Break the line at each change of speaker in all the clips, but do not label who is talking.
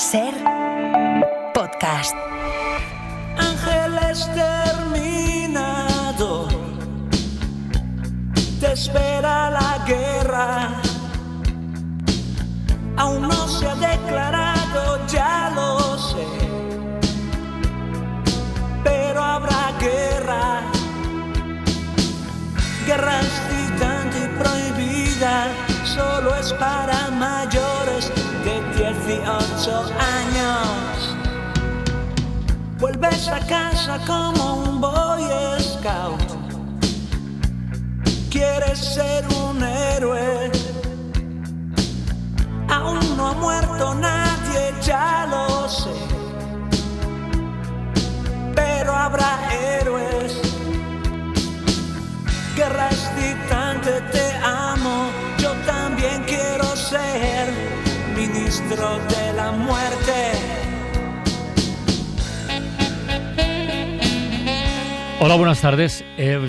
SER Podcast.
Ángeles terminado, te espera la guerra. Aún no se ha declarado, ya lo sé, pero habrá guerra. Guerra excitante y prohibida, solo es para mayores de 18 años. Vuelves a casa como un Boy Scout. Quieres ser un héroe. Aún no ha muerto nadie, ya lo sé, pero habrá héroes. Guerra excitante, te amo. Yo también quiero ser ministro de la muerte.
Hola, buenas tardes.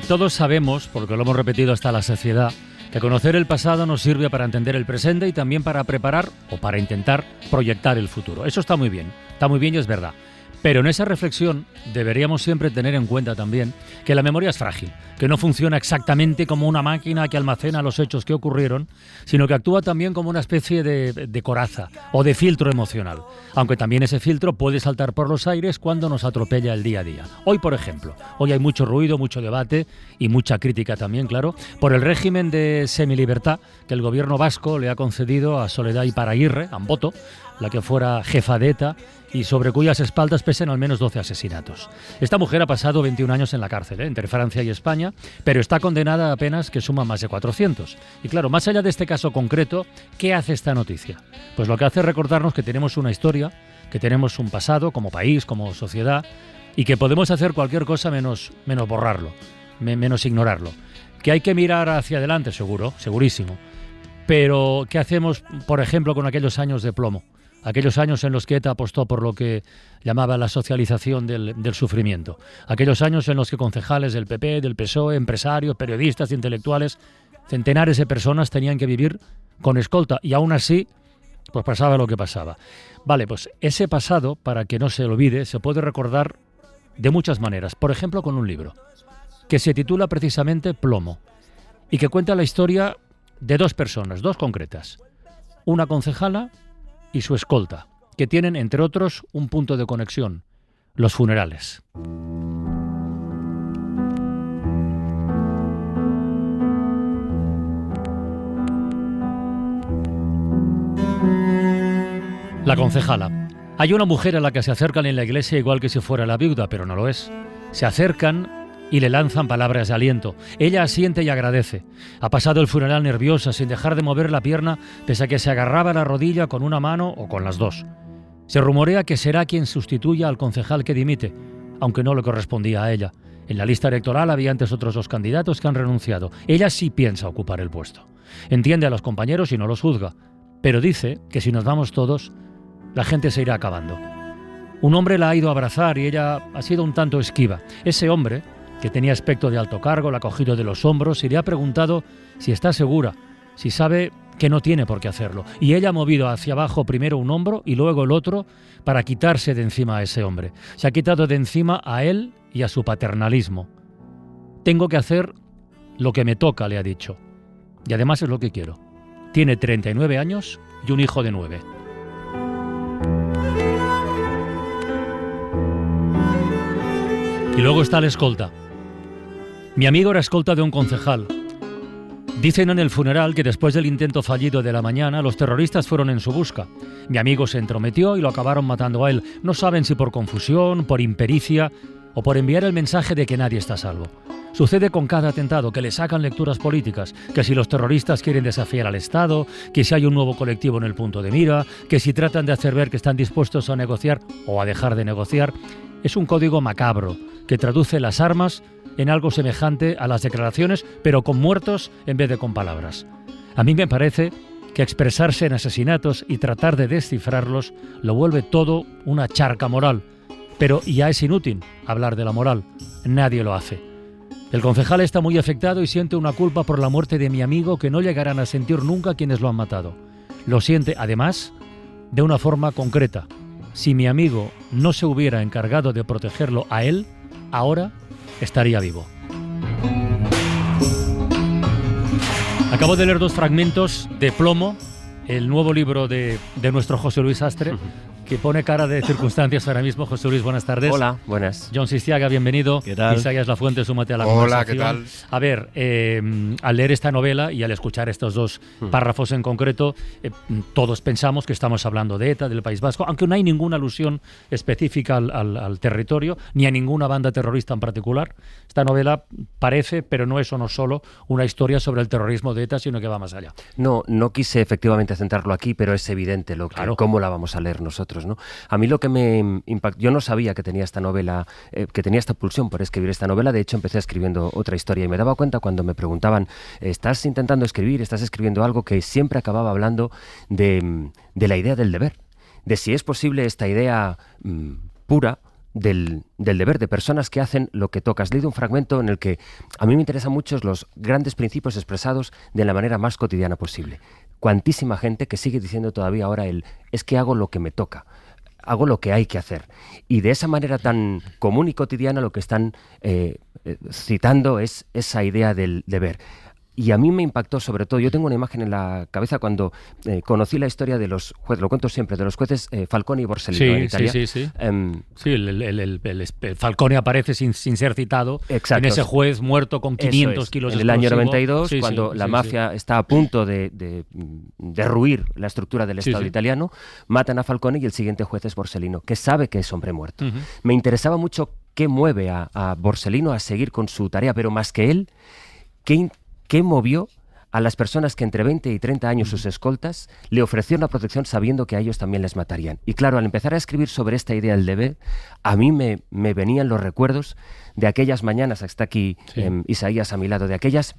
Todos sabemos, porque lo hemos repetido hasta la saciedad, que conocer el pasado nos sirve para entender el presente y también para preparar o para intentar proyectar el futuro. Eso está muy bien y es verdad. Pero en esa reflexión deberíamos siempre tener en cuenta también que la memoria es frágil, que no funciona exactamente como una máquina que almacena los hechos que ocurrieron, sino que actúa también como una especie de coraza o de filtro emocional, aunque también ese filtro puede saltar por los aires cuando nos atropella el día a día. Hoy, por ejemplo, hay mucho ruido, mucho debate y mucha crítica también, claro, por el régimen de semilibertad que el gobierno vasco le ha concedido a Soledad Iparaguirre, Amboto, la que fuera jefa de ETA, y sobre cuyas espaldas pesen al menos 12 asesinatos. Esta mujer ha pasado 21 años en la cárcel, entre Francia y España, pero está condenada a penas que suman más de 400. Y claro, más allá de este caso concreto, ¿qué hace esta noticia? Pues lo que hace es recordarnos que tenemos una historia, que tenemos un pasado como país, como sociedad, y que podemos hacer cualquier cosa menos borrarlo, menos ignorarlo. Que hay que mirar hacia adelante, segurísimo. Pero, ¿qué hacemos, por ejemplo, con aquellos años de plomo? Aquellos años en los que ETA apostó por lo que llamaba la socialización del sufrimiento. Aquellos años en los que concejales del PP, del PSOE, empresarios, periodistas, intelectuales, centenares de personas tenían que vivir con escolta y aún así, pues pasaba lo que pasaba. Vale, pues ese pasado, para que no se olvide, se puede recordar de muchas maneras. Por ejemplo, con un libro que se titula precisamente Plomo y que cuenta la historia de dos personas, dos concretas. Una concejala y su escolta, que tienen, entre otros, un punto de conexión: los funerales. La concejala. Hay una mujer a la que se acercan en la iglesia igual que si fuera la viuda, pero no lo es. Se acercan y le lanzan palabras de aliento. Ella asiente y agradece. Ha pasado el funeral nerviosa, sin dejar de mover la pierna, pese a que se agarraba la rodilla con una mano o con las dos. Se rumorea que será quien sustituya al concejal que dimite, aunque no le correspondía a ella. En la lista electoral había antes otros dos candidatos que han renunciado. Ella sí piensa ocupar el puesto. Entiende a los compañeros y no los juzga, pero dice que si nos vamos todos, la gente se irá acabando. Un hombre la ha ido a abrazar y ella ha sido un tanto esquiva. Ese hombre, que tenía aspecto de alto cargo, la ha cogido de los hombros y le ha preguntado si está segura, si sabe que no tiene por qué hacerlo. Y ella ha movido hacia abajo primero un hombro y luego el otro para quitarse de encima a ese hombre. Se ha quitado de encima a él y a su paternalismo. Tengo que hacer lo que me toca, le ha dicho. Y además es lo que quiero. Tiene 39 años y un hijo de 9. Y luego está la escolta. Mi amigo era escolta de un concejal. Dicen en el funeral que después del intento fallido de la mañana, los terroristas fueron en su busca. Mi amigo se entrometió y lo acabaron matando a él. No saben si por confusión, por impericia o por enviar el mensaje de que nadie está a salvo. Sucede con cada atentado, que le sacan lecturas políticas, que si los terroristas quieren desafiar al Estado, que si hay un nuevo colectivo en el punto de mira, que si tratan de hacer ver que están dispuestos a negociar o a dejar de negociar. Es un código macabro que traduce las armas en algo semejante a las declaraciones, pero con muertos en vez de con palabras. A mí me parece que expresarse en asesinatos y tratar de descifrarlos lo vuelve todo una charca moral. Pero ya es inútil hablar de la moral. Nadie lo hace. El concejal está muy afectado y siente una culpa por la muerte de mi amigo que no llegarán a sentir nunca quienes lo han matado. Lo siente, además, de una forma concreta, si mi amigo no se hubiera encargado de protegerlo a él, ahora estaría vivo. Acabo de leer 2 fragmentos de Plomo, el nuevo libro de nuestro José Luis Astre, que pone cara de circunstancias ahora mismo. José Luis, buenas tardes.
Hola, buenas.
John Sistiaga, bienvenido.
¿Qué tal?
Isaías Lafuente, súmate a la
Hola,
conversación.
¿qué tal?
A ver, al leer esta novela y al escuchar estos 2 párrafos en concreto, todos pensamos que estamos hablando de ETA, del País Vasco, aunque no hay ninguna alusión específica al territorio, ni a ninguna banda terrorista en particular. Esta novela parece, pero no es solo una historia sobre el terrorismo de ETA, sino que va más allá.
No quise efectivamente centrarlo aquí, pero es evidente cómo la vamos a leer nosotros, ¿no? A mí lo que me impactó, yo no sabía que tenía esta novela, que tenía esta pulsión por escribir esta novela. De hecho, empecé escribiendo otra historia y me daba cuenta cuando me preguntaban, ¿estás intentando escribir? ¿Estás escribiendo algo? Que siempre acababa hablando de la idea del deber, de si es posible esta idea pura del deber, de personas que hacen lo que toca. Has leído un fragmento en el que a mí me interesan mucho los grandes principios expresados de la manera más cotidiana posible. Cuantísima gente que sigue diciendo todavía ahora es que hago lo que me toca, hago lo que hay que hacer. Y de esa manera tan común y cotidiana lo que están citando es esa idea del deber. Y a mí me impactó sobre todo, yo tengo una imagen en la cabeza cuando conocí la historia de los jueces, lo cuento siempre, de los jueces Falcone y Borsellino en Italia. Sí,
el Falcone aparece sin ser citado.
Exacto.
En ese juez muerto con 500 kilos de
explosivo. En el año 92,
sí,
cuando la mafia está a punto de derruir la estructura del Estado italiano, matan a Falcone y el siguiente juez es Borsellino, que sabe que es hombre muerto. Me interesaba mucho qué mueve a Borsellino a seguir con su tarea, pero más que él, ¿qué movió a las personas que entre 20 y 30 años, sus escoltas, le ofrecieron la protección sabiendo que a ellos también les matarían? Y claro, al empezar a escribir sobre esta idea del deber, a mí me venían los recuerdos de aquellas mañanas, está aquí Isaías a mi lado, de aquellas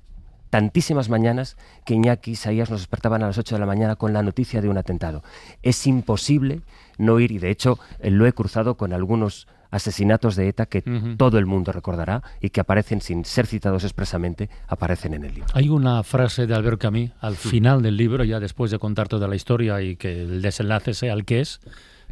tantísimas mañanas que Iñaki, Isaías nos despertaban a las 8 de la mañana con la noticia de un atentado. Es imposible no ir, y de hecho lo he cruzado con algunos asesinatos de ETA que todo el mundo recordará y que aparecen sin ser citados expresamente, aparecen en el libro.
Hay una frase de Albert Camus al final del libro, ya después de contar toda la historia y que el desenlace sea el que es,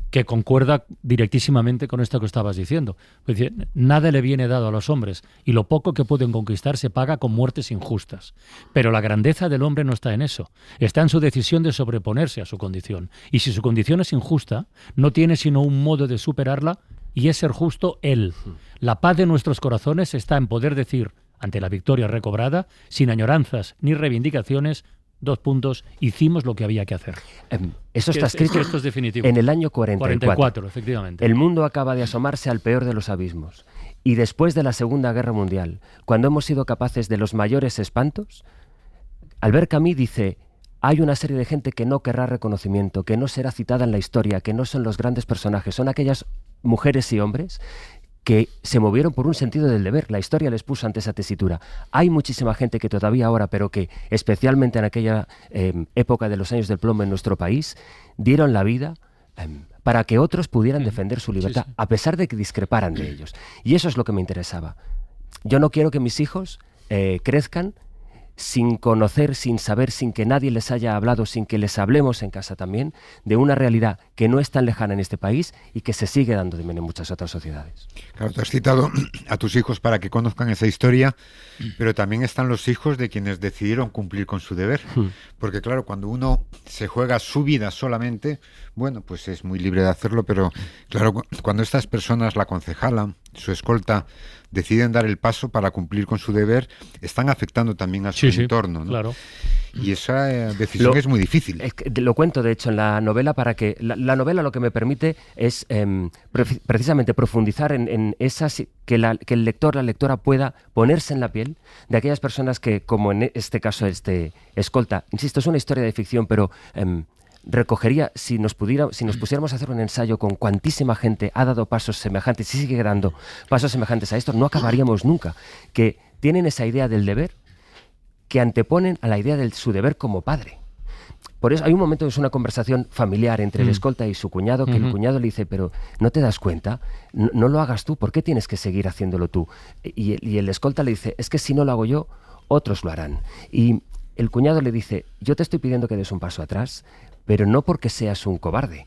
que concuerda directísimamente con esto que estabas diciendo. Es decir, nada le viene dado a los hombres y lo poco que pueden conquistar se paga con muertes injustas. Pero la grandeza del hombre no está en eso, está en su decisión de sobreponerse a su condición. Y si su condición es injusta, no tiene sino un modo de superarla, y es ser justo él. La paz de nuestros corazones está en poder decir, ante la victoria recobrada, sin añoranzas ni reivindicaciones, hicimos lo que había que hacer.
Eso está escrito
esto es definitivo.
En el año 44.
Efectivamente.
El mundo acaba de asomarse al peor de los abismos. Y después de la Segunda Guerra Mundial, cuando hemos sido capaces de los mayores espantos, Albert Camus dice: hay una serie de gente que no querrá reconocimiento, que no será citada en la historia, que no son los grandes personajes, son aquellas mujeres y hombres que se movieron por un sentido del deber. La historia les puso ante esa tesitura. Hay muchísima gente que todavía ahora, pero que especialmente en aquella época de los años del plomo en nuestro país, dieron la vida para que otros pudieran defender su libertad, a pesar de que discreparan de ellos. Y eso es lo que me interesaba. Yo no quiero que mis hijos crezcan sin conocer, sin saber, sin que nadie les haya hablado, sin que les hablemos en casa también, de una realidad que no es tan lejana en este país y que se sigue dando también en muchas otras sociedades.
Claro, tú has citado a tus hijos para que conozcan esa historia, pero también están los hijos de quienes decidieron cumplir con su deber. Porque claro, cuando uno se juega su vida solamente, bueno, pues es muy libre de hacerlo, pero claro, cuando estas personas, la concejala, su escolta, deciden dar el paso para cumplir con su deber, están afectando también a su entorno, ¿no?
Claro.
Y esa decisión es muy difícil.
Lo cuento, de hecho, en la novela, para que la novela lo que me permite es precisamente profundizar en esas, que el lector, la lectora pueda ponerse en la piel de aquellas personas que, como en este caso, escolta, insisto, es una historia de ficción, pero recogería, si nos pusiéramos a hacer un ensayo con cuantísima gente ha dado pasos semejantes y sigue dando pasos semejantes a esto, no acabaríamos nunca, que tienen esa idea del deber que anteponen a la idea de su deber como padre. Por eso hay un momento que es una conversación familiar entre el escolta y su cuñado, que el cuñado le dice: pero ¿no te das cuenta? No lo hagas tú, ¿por qué tienes que seguir haciéndolo tú? Y el escolta le dice: es que si no lo hago yo, otros lo harán. Y el cuñado le dice: yo te estoy pidiendo que des un paso atrás, pero no porque seas un cobarde.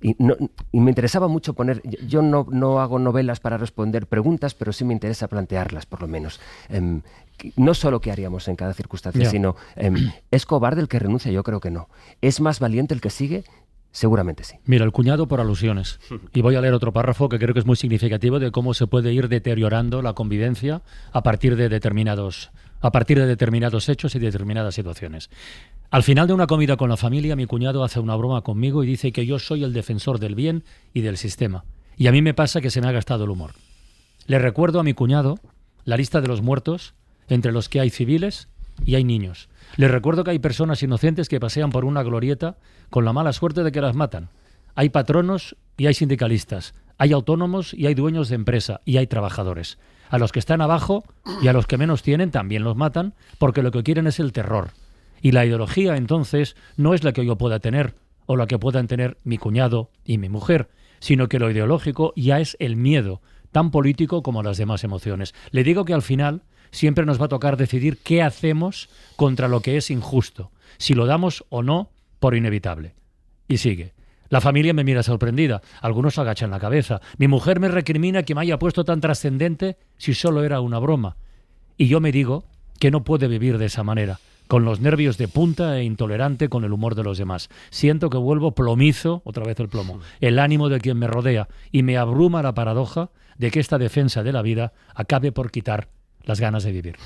Y me interesaba mucho poner... Yo no hago novelas para responder preguntas, pero sí me interesa plantearlas, por lo menos. No solo qué haríamos en cada circunstancia, sino ¿es cobarde el que renuncia? Yo creo que no. ¿Es más valiente el que sigue? Seguramente sí.
Mira, el cuñado por alusiones. Y voy a leer otro párrafo que creo que es muy significativo de cómo se puede ir deteriorando la convivencia a partir de determinados hechos y determinadas situaciones. Al final de una comida con la familia, mi cuñado hace una broma conmigo y dice que yo soy el defensor del bien y del sistema. Y a mí me pasa que se me ha gastado el humor. Le recuerdo a mi cuñado la lista de los muertos, entre los que hay civiles y hay niños. Les recuerdo que hay personas inocentes que pasean por una glorieta con la mala suerte de que las matan. Hay patronos y hay sindicalistas. Hay autónomos y hay dueños de empresa y hay trabajadores. A los que están abajo y a los que menos tienen también los matan porque lo que quieren es el terror. Y la ideología, entonces, no es la que yo pueda tener o la que puedan tener mi cuñado y mi mujer, sino que lo ideológico ya es el miedo, tan político como las demás emociones. Le digo que al final siempre nos va a tocar decidir qué hacemos contra lo que es injusto, si lo damos o no por inevitable. Y sigue. La familia me mira sorprendida, algunos agachan la cabeza. Mi mujer me recrimina que me haya puesto tan trascendente si solo era una broma. Y yo me digo que no puede vivir de esa manera, con los nervios de punta e intolerante con el humor de los demás. Siento que vuelvo plomizo, otra vez el plomo, el ánimo de quien me rodea, y me abruma la paradoja de que esta defensa de la vida acabe por quitar las ganas de vivir.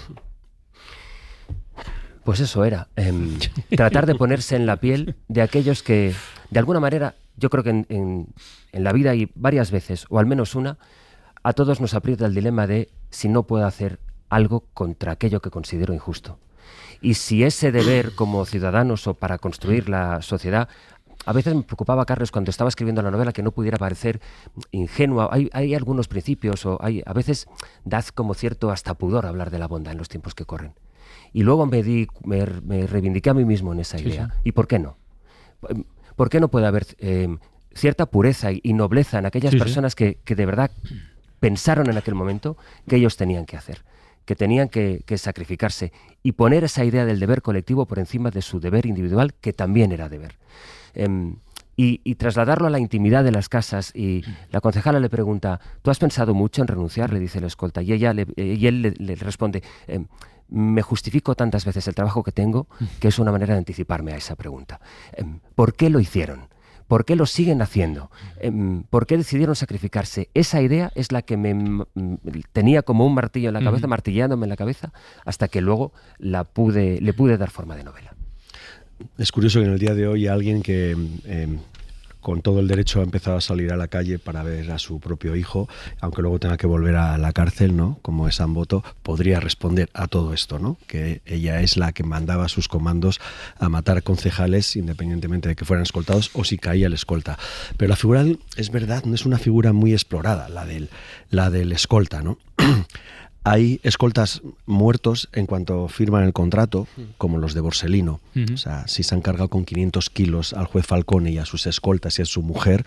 Pues eso era, tratar de ponerse en la piel de aquellos que, de alguna manera, yo creo que en la vida hay varias veces, o al menos una, a todos nos aprieta el dilema de si no puedo hacer algo contra aquello que considero injusto. Y si ese deber como ciudadanos o para construir la sociedad... A veces me preocupaba, Carlos, cuando estaba escribiendo la novela, que no pudiera parecer ingenua. Hay algunos principios, a veces da como cierto hasta pudor hablar de la bondad en los tiempos que corren. Y luego me reivindiqué a mí mismo en esa idea. Sí. ¿Y por qué no? ¿Por qué no puede haber cierta pureza y nobleza en aquellas personas que de verdad pensaron en aquel momento que ellos tenían que hacer, que tenían que sacrificarse y poner esa idea del deber colectivo por encima de su deber individual, que también era deber? Y trasladarlo a la intimidad de las casas, y la concejala le pregunta, ¿tú has pensado mucho en renunciar?, le dice el escolta, y él le responde, me justifico tantas veces el trabajo que tengo que es una manera de anticiparme a esa pregunta. ¿Por qué lo hicieron? ¿Por qué lo siguen haciendo? ¿Por qué decidieron sacrificarse? Esa idea es la que me tenía como un martillo en la cabeza, martillándome en la cabeza, hasta que luego le pude dar forma de novela.
Es curioso que en el día de hoy alguien que con todo el derecho ha empezado a salir a la calle para ver a su propio hijo, aunque luego tenga que volver a la cárcel, ¿no?, como es Amboto, podría responder a todo esto, ¿no?, que ella es la que mandaba sus comandos a matar concejales independientemente de que fueran escoltados o si caía el escolta. Pero la figura, es verdad, no es una figura muy explorada, la del escolta, ¿no? Hay escoltas muertos en cuanto firman el contrato, como los de Borsellino. O sea, si se han cargado con 500 kilos al juez Falcone y a sus escoltas y a su mujer,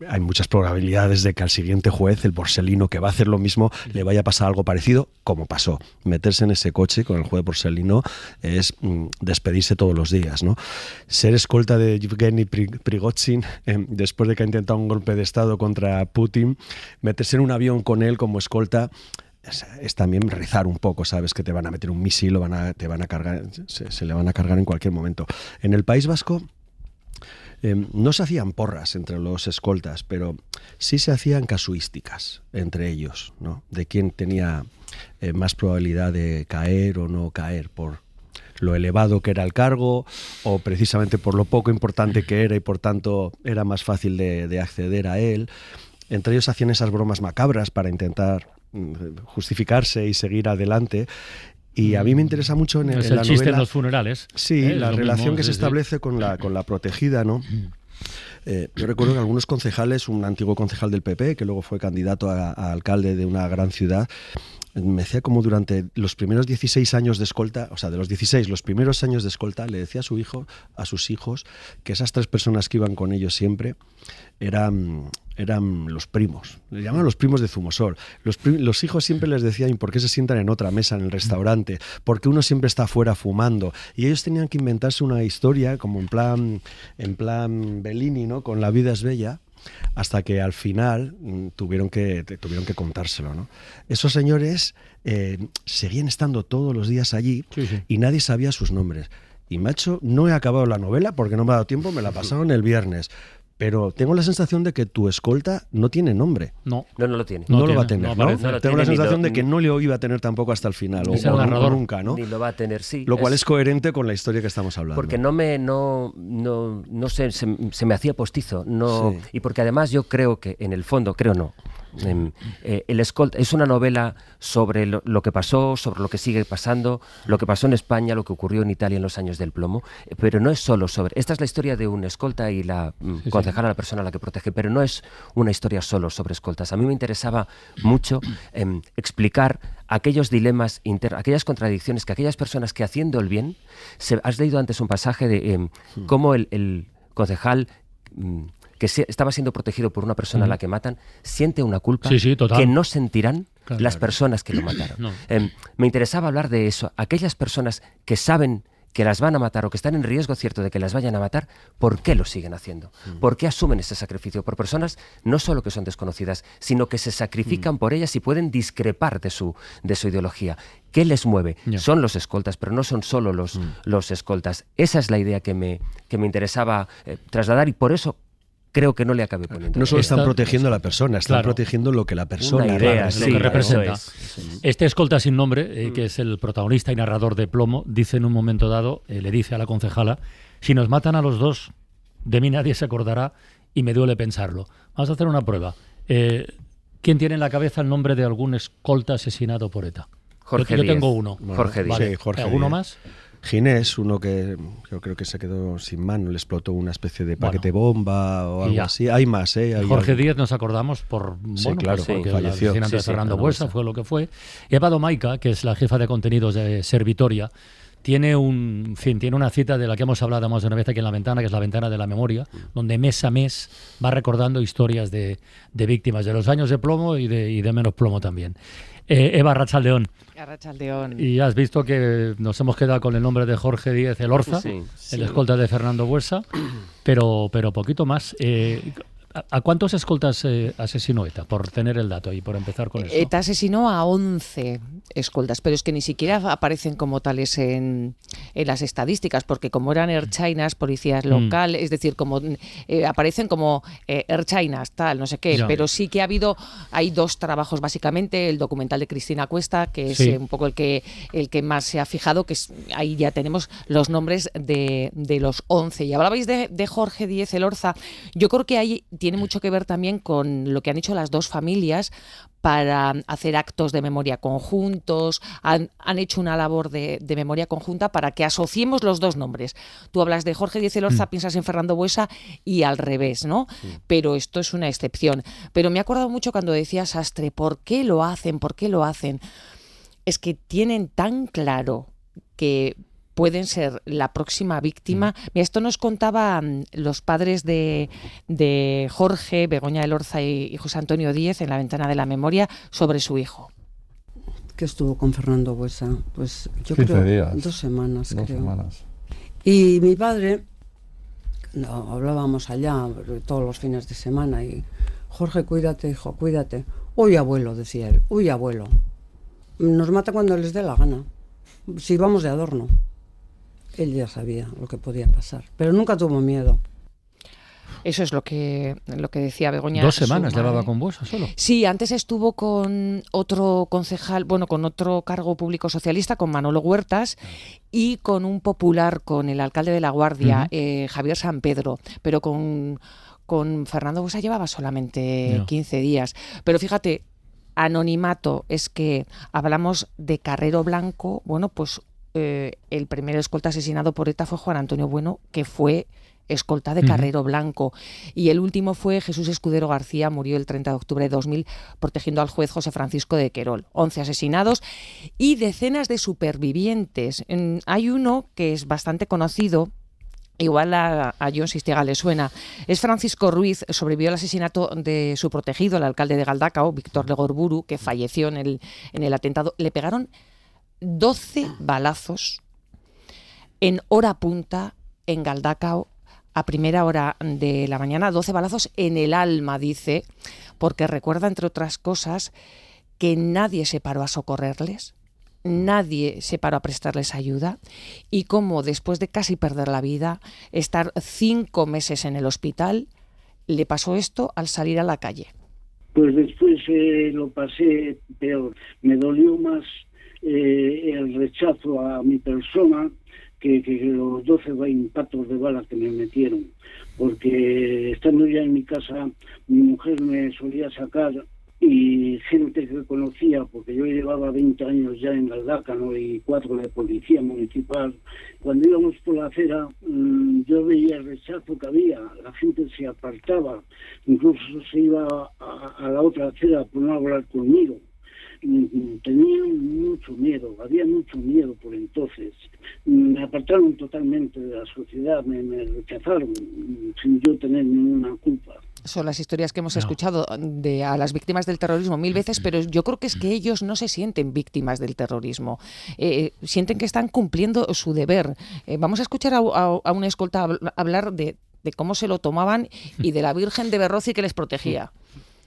hay muchas probabilidades de que al siguiente juez, el Borsellino, que va a hacer lo mismo, le vaya a pasar algo parecido, como pasó. Meterse en ese coche con el juez Borsellino es despedirse todos los días, ¿no? Ser escolta de Yevgeny Prigozhin, después de que ha intentado un golpe de Estado contra Putin, meterse en un avión con él como escolta... es también rezar un poco, sabes que te van a meter un misil, te van a cargar, se le van a cargar en cualquier momento. En el País Vasco no se hacían porras entre los escoltas, pero sí se hacían casuísticas entre ellos, ¿no?, de quién tenía más probabilidad de caer o no caer por lo elevado que era el cargo o precisamente por lo poco importante que era y por tanto era más fácil de acceder a él. Entre ellos hacían esas bromas macabras para intentar justificarse y seguir adelante. Y a mí me interesa mucho en la novela...
Es el chiste en los funerales.
Sí, la relación que se establece con la protegida, ¿no? Yo recuerdo que algunos concejales, un antiguo concejal del PP, que luego fue candidato a alcalde de una gran ciudad, me decía como durante los primeros 16 años de escolta, o sea, de los 16, los primeros años de escolta, le decía a sus hijos, que esas 3 personas que iban con ellos siempre eran los primos, le llamaban los primos de Zumosol. Los hijos siempre les decían por qué se sientan en otra mesa en el restaurante, porque uno siempre está afuera fumando, y ellos tenían que inventarse una historia como en plan Bellini, ¿no? Con La vida es bella, hasta que al final tuvieron que contárselo, ¿no? Esos señores seguían estando todos los días allí, sí. Y nadie sabía sus nombres. Y macho, no he acabado la novela porque no me ha dado tiempo, me la pasaron el viernes. Pero tengo la sensación de que tu escolta no tiene nombre.
No lo tiene.
No lo va a tener, ¿no?
No
tengo la sensación de que no lo iba a tener tampoco hasta el final, o nunca, ¿no?
Ni lo va a tener, sí.
Lo cual es coherente con la historia que estamos hablando.
Porque no sé, se me hacía postizo. Sí. Y porque además yo creo que, en el fondo, el escolta es una novela sobre lo que pasó, sobre lo que sigue pasando, lo que pasó en España, lo que ocurrió en Italia en los años del plomo, pero no es solo sobre... Esta es la historia de un escolta y la concejala, la persona a la que protege, pero no es una historia solo sobre escoltas. A mí me interesaba mucho explicar aquellos dilemas internos, aquellas contradicciones que aquellas personas que haciendo el bien... Has leído antes un pasaje de cómo el concejal... que estaba siendo protegido por una persona a la que matan, siente una culpa que no sentirán las personas que lo mataron. No. Me interesaba hablar de eso. Aquellas personas que saben que las van a matar o que están en riesgo cierto de que las vayan a matar, ¿por qué lo siguen haciendo? ¿Por qué asumen ese sacrificio? Por personas no solo que son desconocidas, sino que se sacrifican por ellas y pueden discrepar de su ideología. ¿Qué les mueve? Son los escoltas, pero no son solo los escoltas. Esa es la idea que me interesaba trasladar, y por eso creo que no le acabé poniendo.
No solo están protegiendo a la persona, están protegiendo lo que la persona
lo que representa. Este escolta sin nombre, que es el protagonista y narrador de Plomo, dice en un momento dado, le dice a la concejala: si nos matan a los dos, de mí nadie se acordará y me duele pensarlo. Vamos a hacer una prueba. ¿Quién tiene en la cabeza el nombre de algún escolta asesinado por ETA?
Jorge
Yo tengo uno.
Jorge Díez.
Sí, Jorge
¿Alguno
Díez.
más?
Ginés, uno que yo creo que se quedó sin mano, le explotó una especie de paquete bomba o algo así. Hay más, ¿eh?
Jorge Díez nos acordamos porque
falleció.
El asesinato de Fernando Buesa fue lo que fue. Eva Domaica, que es la jefa de contenidos de Servitoria, tiene una cita de la que hemos hablado más de una vez aquí en La Ventana, que es La Ventana de la Memoria, donde mes a mes va recordando historias de víctimas de los años de plomo y de menos plomo también. Eva, Arratsaldeón.
Arratsaldeón.
Y has visto que nos hemos quedado con el nombre de Jorge Díez el Orza, el escolta de Fernando Buesa, pero poquito más. ¿A cuántos escoltas asesinó ETA? Por tener el dato y por empezar con eso.
ETA asesinó a 11 escoltas, pero es que ni siquiera aparecen como tales en las estadísticas, porque como eran ertzainas, policías locales, es decir, como aparecen como ertzainas, tal, no sé qué, pero sí que hay 2 trabajos básicamente, el documental de Cristina Cuesta, que es un poco el que más se ha fijado, que ahí ya tenemos los nombres de los 11. Y hablabais de Jorge Díez el Orza. Yo creo que ahí tiene mucho que ver también con lo que han hecho las 2 familias para hacer actos de memoria conjuntos, han hecho una labor de memoria conjunta para que asociemos los 2 nombres. Tú hablas de Jorge Díez el Orza, piensas en Fernando Buesa y al revés, ¿no? Pero esto es una excepción. Pero me he acordado mucho cuando decía Sastre, ¿por qué lo hacen? ¿Por qué lo hacen? Es que tienen tan claro que pueden ser la próxima víctima. Mira, esto nos contaban los padres de Jorge, Begoña del Orza y José Antonio Díez en La Ventana de la Memoria sobre su hijo.
Que estuvo con Fernando Buesa, pues yo
15
creo
días,
2 semanas,
2
creo.
semanas.
Y mi padre, hablábamos allá todos los fines de semana y Jorge, cuídate, hijo, cuídate. Uy, abuelo, decía él, uy, abuelo. Nos mata cuando les dé la gana. Si vamos de adorno. Él ya sabía lo que podía pasar, pero nunca tuvo miedo.
Eso es lo que decía Begoña.
2 semanas llevaba con Buesa solo.
Sí, antes estuvo con otro concejal, con otro cargo público socialista, con Manolo Huertas, y con un popular, con el alcalde de La Guardia, Javier San Pedro, pero con Fernando Buesa llevaba solamente 15 días. Pero fíjate, anonimato, es que hablamos de Carrero Blanco, el primer escolta asesinado por ETA fue Juan Antonio Bueno, que fue escolta de Carrero Blanco. Y el último fue Jesús Escudero García, murió el 30 de octubre de 2000 protegiendo al juez José Francisco de Querol. 11 asesinados y decenas de supervivientes. Hay uno que es bastante conocido, igual a Jon Sistiaga le suena. Es Francisco Ruiz, sobrevivió al asesinato de su protegido, el alcalde de Galdacao, Víctor Legorburu, que falleció en el atentado. Le pegaron 12 balazos en hora punta en Galdacao a primera hora de la mañana, 12 balazos en el alma, dice, porque recuerda, entre otras cosas, que nadie se paró a socorrerles. Nadie se paró a prestarles ayuda y cómo después de casi perder la vida, estar 5 meses en el hospital, le pasó esto al salir a la calle.
Pues después lo pasé peor. Me dolió más el rechazo a mi persona que los 12 impactos de bala que me metieron. Porque estando ya en mi casa, mi mujer me solía sacar y gente que conocía, porque yo llevaba 20 años ya en Galdacao y 4 de policía municipal. Cuando íbamos por la acera, yo veía el rechazo que había, la gente se apartaba, incluso se iba a la otra acera por no hablar conmigo. Tenían mucho miedo, había mucho miedo por entonces. Me apartaron totalmente de la sociedad, me rechazaron sin yo tener ninguna culpa.
Son las historias que hemos escuchado a las víctimas del terrorismo 1000 veces, pero yo creo que es que ellos no se sienten víctimas del terrorismo, sienten que están cumpliendo su deber. Vamos a escuchar a una escolta hablar de cómo se lo tomaban y de la Virgen de Berrozi que les protegía.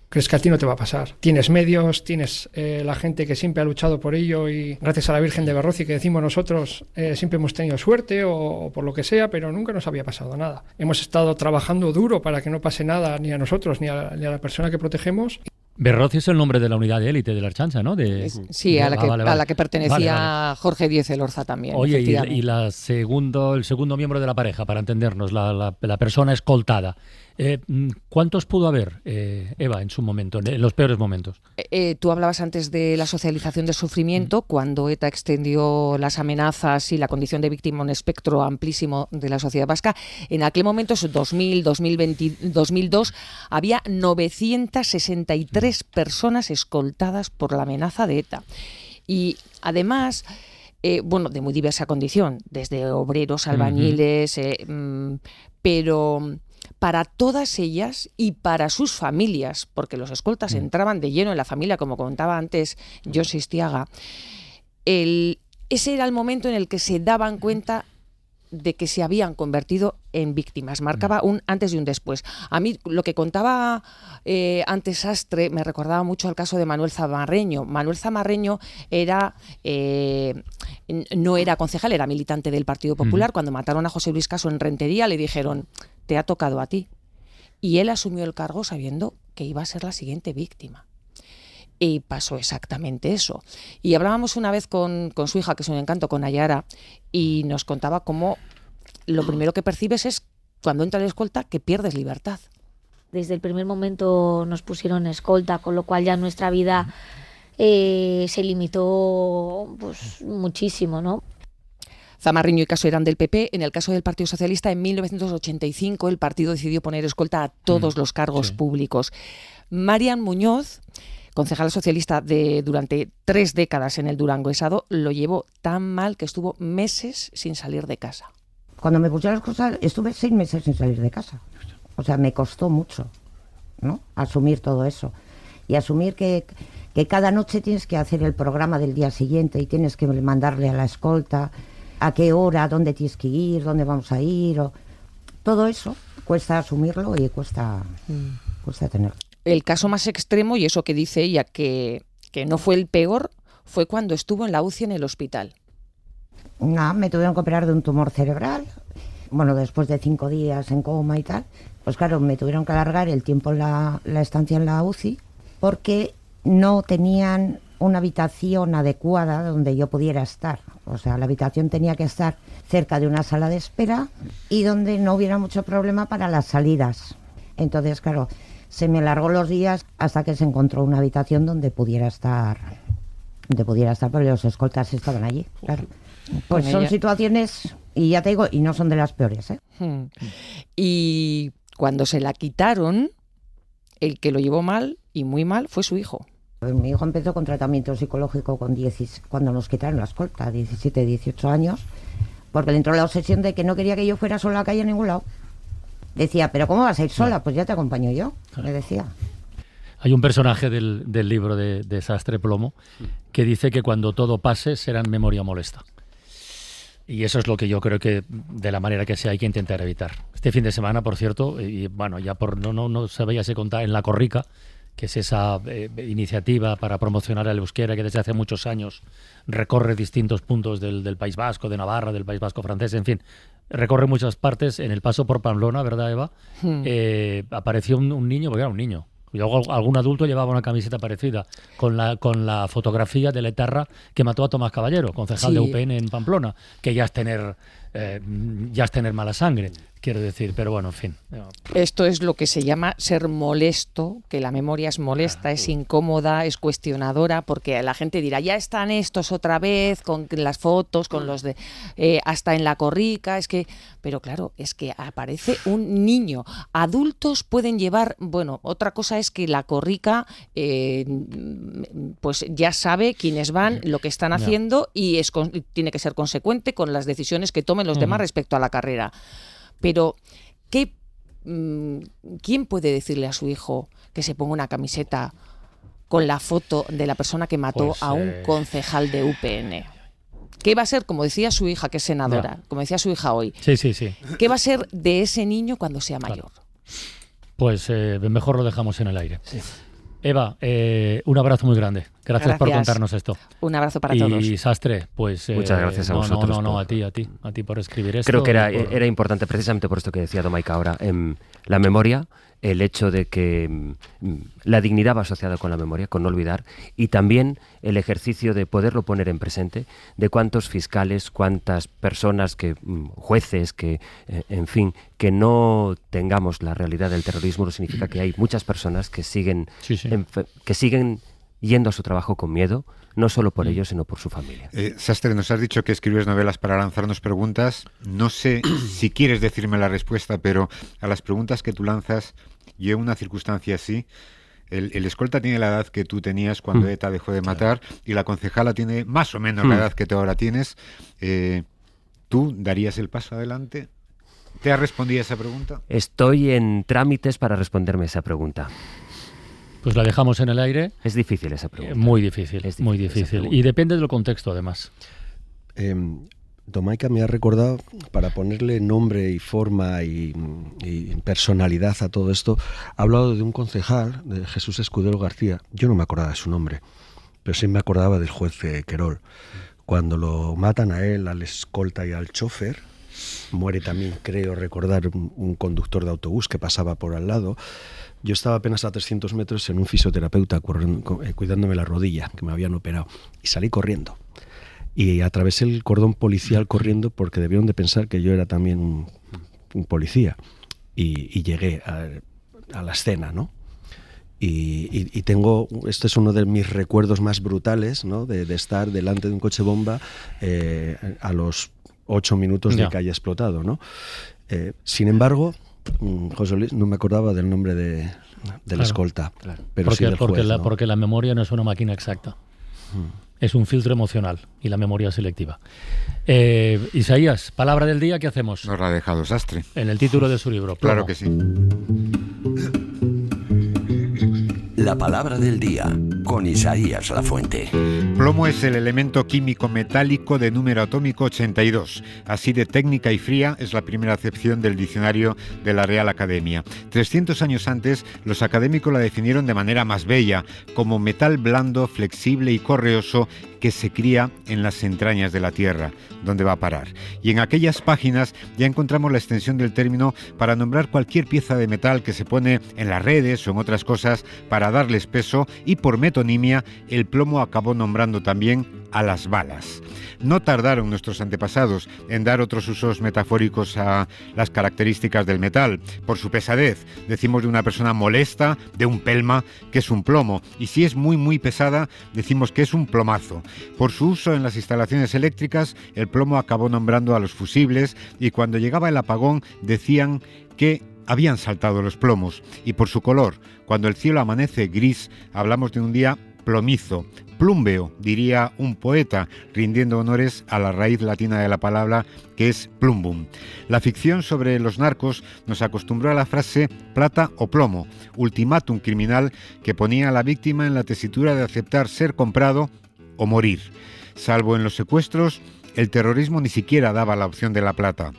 Crees que a ti no te va a pasar. Tienes medios, tienes la gente que siempre ha luchado por ello y gracias a la Virgen de Berrozi que decimos nosotros siempre hemos tenido suerte o por lo que sea, pero nunca nos había pasado nada. Hemos estado trabajando duro para que no pase nada ni a nosotros ni a la persona que protegemos.
Berrozi es el nombre de la unidad de élite de la Ertzaintza, ¿no?
Sí, a la que pertenecía Jorge Díez Elorza también.
Oye, y el segundo miembro de la pareja, para entendernos, la persona escoltada. ¿Cuántos pudo haber, Eva, en su momento, en los peores momentos?
Tú hablabas antes de la socialización del sufrimiento, cuando ETA extendió las amenazas y la condición de víctima a un espectro amplísimo de la sociedad vasca. En aquel momento, 2000, 2020, 2002, había 963 personas escoltadas por la amenaza de ETA. Y además, de muy diversa condición, desde obreros, albañiles, pero para todas ellas y para sus familias, porque los escoltas entraban de lleno en la familia, como contaba antes Jon Sistiaga, ese era el momento en el que se daban cuenta de que se habían convertido en víctimas. Marcaba un antes y un después. A mí lo que contaba antes Astre me recordaba mucho al caso de Manuel Zamarreño. Manuel Zamarreño no era concejal, era militante del Partido Popular. Cuando mataron a José Luis Caso en Rentería le dijeron, te ha tocado a ti. Y él asumió el cargo sabiendo que iba a ser la siguiente víctima. Y pasó exactamente eso. Y hablábamos una vez con su hija, que es un encanto, con Ayara, y nos contaba cómo lo primero que percibes es, cuando entra la escolta, que pierdes libertad.
Desde el primer momento nos pusieron escolta, con lo cual ya nuestra vida se limitó pues muchísimo, ¿no?
Zamarriño y Caso eran del PP. En el caso del Partido Socialista, en 1985, el partido decidió poner escolta a todos los cargos públicos. Marian Muñoz, concejala socialista durante 3 décadas en el Durango Esado, lo llevó tan mal que estuvo meses sin salir de casa.
Cuando me pusieron las cosas, estuve 6 meses sin salir de casa. O sea, me costó mucho, ¿no?, asumir todo eso. Y asumir que cada noche tienes que hacer el programa del día siguiente y tienes que mandarle a la escolta a qué hora, dónde tienes que ir, dónde vamos a ir. Todo eso cuesta asumirlo y cuesta tenerlo.
El caso más extremo, y eso que dice ella, que no fue el peor, fue cuando estuvo en la UCI en el hospital.
Me tuvieron que operar de un tumor cerebral. Bueno, después de 5 días en coma y tal, pues claro, me tuvieron que alargar el tiempo en la estancia en la UCI porque no tenían una habitación adecuada donde yo pudiera estar. O sea, la habitación tenía que estar cerca de una sala de espera y donde no hubiera mucho problema para las salidas. Entonces, claro, se me alargó los días hasta que se encontró una habitación donde pudiera estar, porque los escoltas estaban allí, claro. Pues son situaciones, y ya te digo, y no son de las peores, ¿eh?
Y cuando se la quitaron, el que lo llevó mal, y muy mal, fue su hijo.
Mi hijo empezó con tratamiento psicológico cuando nos quitaron la escolta, 17, 18 años, porque le entró la obsesión de que no quería que yo fuera sola a la calle a ningún lado. Decía, ¿pero cómo vas a ir sola? Pues ya te acompaño yo, le decía.
Hay un personaje del libro de Sastre Plomo que dice que cuando todo pase será en memoria molesta. Y eso es lo que yo creo que de la manera que sea hay que intentar evitar. Este fin de semana, por cierto, y bueno, ya por no se vaya a contar, en La Corrica, que es esa iniciativa para promocionar el euskera que desde hace muchos años recorre distintos puntos del País Vasco, de Navarra, del País Vasco francés, en fin, recorre muchas partes. En el paso por Pamplona, ¿verdad, Eva? Apareció un niño, porque era un niño. Algún adulto llevaba una camiseta parecida con la fotografía de la etarra que mató a Tomás Caballero, concejal de UPN en Pamplona, que ya es tener mala sangre, quiero decir, pero bueno, en fin.
Esto es lo que se llama ser molesto, que la memoria es molesta, es incómoda, es cuestionadora, porque la gente dirá, ya están estos otra vez con las fotos, con los de hasta en La Corrica, es que, pero claro, es que aparece un niño. Adultos pueden llevar, bueno, otra cosa es que La Corrica pues ya sabe quiénes van, lo que están haciendo y tiene que ser consecuente con las decisiones que tomen los demás respecto a la carrera. Pero, ¿quién puede decirle a su hijo que se ponga una camiseta con la foto de la persona que mató a un concejal de UPN? ¿Qué va a ser, como decía su hija, que es senadora, como decía su hija hoy?
Sí.
¿Qué va a ser de ese niño cuando sea mayor?
Pues mejor lo dejamos en el aire. Sí. Eva, un abrazo muy grande. Gracias por contarnos esto.
Un abrazo para todos.
Y Sastre, pues...
muchas gracias a vosotros.
A ti por escribir esto.
Creo que era importante, precisamente por esto que decía Domaica ahora, la memoria, el hecho de que la dignidad va asociada con la memoria, con no olvidar, y también el ejercicio de poderlo poner en presente, de cuántos fiscales, cuántas personas, jueces, que en fin, que no tengamos la realidad del terrorismo no significa que hay muchas personas que siguen yendo a su trabajo con miedo, no solo por ellos, sino por su familia.
Sastre, nos has dicho que escribes novelas para lanzarnos preguntas. No sé si quieres decirme la respuesta, pero a las preguntas que tú lanzas, yo en una circunstancia así, el escolta tiene la edad que tú tenías cuando ETA dejó de matar, y la concejala tiene más o menos la edad que tú ahora tienes. ¿Tú darías el paso adelante? ¿Te has respondido a esa pregunta?
Estoy en trámites para responderme esa pregunta.
Pues la dejamos en el aire.
Es difícil esa pregunta.
Muy difícil. Y depende del contexto, además.
Domaica me ha recordado, para ponerle nombre y forma y personalidad a todo esto, ha hablado de un concejal, de Jesús Escudero García. Yo no me acordaba de su nombre, pero sí me acordaba del juez Querol. Cuando lo matan a él, al escolta y al chofer, muere también, creo recordar, un conductor de autobús que pasaba por al lado. Yo estaba apenas a 300 metros en un fisioterapeuta cuidándome la rodilla, que me habían operado, y salí corriendo. Y atravesé el cordón policial corriendo porque debieron de pensar que yo era también un policía. Y llegué a la escena, ¿no? Y tengo, este es uno de mis recuerdos más brutales, ¿no? De estar delante de un coche bomba a los 8 minutos de que haya explotado, ¿no? Sin embargo, José Luis, no me acordaba del nombre del escolta, pero sí del juez, ¿no?
Porque la memoria no es una máquina exacta. Es un filtro emocional y la memoria selectiva. Isaías, palabra del día, ¿qué hacemos?
Nos la ha dejado Sastre.
En el título de su libro. Plomo.
Claro que sí.
La palabra del día, con Isaías Lafuente.
Plomo es el elemento químico metálico de número atómico 82. Así de técnica y fría es la primera acepción del diccionario de la Real Academia. 300 años antes, los académicos la definieron de manera más bella, como metal blando, flexible y correoso que se cría en las entrañas de la Tierra, donde va a parar. Y en aquellas páginas ya encontramos la extensión del término para nombrar cualquier pieza de metal que se pone en las redes o en otras cosas para darles peso, y por metro metonimia, el plomo acabó nombrando también a las balas. No tardaron nuestros antepasados en dar otros usos metafóricos a las características del metal. Por su pesadez, decimos de una persona molesta, de un pelma, que es un plomo, y si es muy muy pesada, decimos que es un plomazo. Por su uso en las instalaciones eléctricas, el plomo acabó nombrando a los fusibles, y cuando llegaba el apagón decían que habían saltado los plomos. Y por su color, cuando el cielo amanece gris, hablamos de un día plomizo. Plúmbeo, diría un poeta, rindiendo honores a la raíz latina de la palabra, que es plumbum. La ficción sobre los narcos nos acostumbró a la frase plata o plomo, ultimátum criminal que ponía a la víctima en la tesitura de aceptar ser comprado o morir. Salvo en los secuestros, el terrorismo ni siquiera daba la opción de la plata.